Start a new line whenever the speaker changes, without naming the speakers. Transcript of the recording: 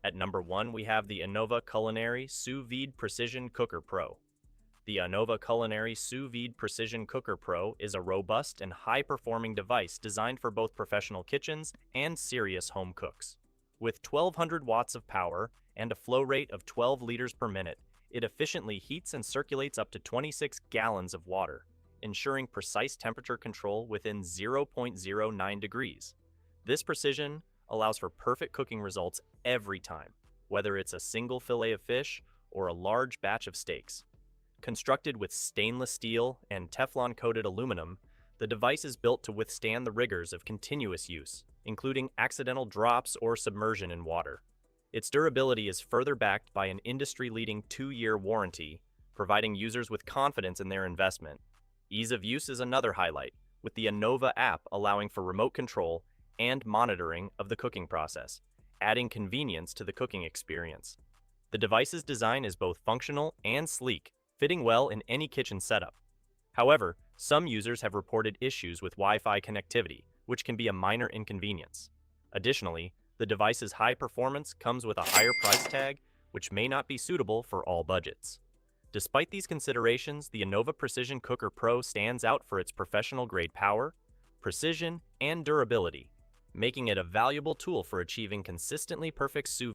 At number 1, we have the Anova Culinary Sous Vide Precision Cooker Pro. The Anova Culinary Sous Vide Precision Cooker Pro is a robust and high-performing device designed for both professional kitchens and serious home cooks. With 1200 watts of power and a flow rate of 12 liters per minute, it efficiently heats and circulates up to 26 gallons of water, ensuring precise temperature control within 0.09 degrees. This precision allows for perfect cooking results every time, whether it's a single fillet of fish or a large batch of steaks. Constructed with stainless steel and Teflon-coated aluminum, the device is built to withstand the rigors of continuous use, including accidental drops or submersion in water. Its durability is further backed by an industry-leading 2-year warranty, providing users with confidence in their investment. Ease of use is another highlight, with the Anova app allowing for remote control and monitoring of the cooking process, adding convenience to the cooking experience. The device's design is both functional and sleek, fitting well in any kitchen setup. However, some users have reported issues with Wi-Fi connectivity, which can be a minor inconvenience. Additionally, the device's high performance comes with a higher price tag, which may not be suitable for all budgets. Despite these considerations, the Anova Precision Cooker Pro stands out for its professional-grade power, precision, and durability, making it a valuable tool for achieving consistently perfect sous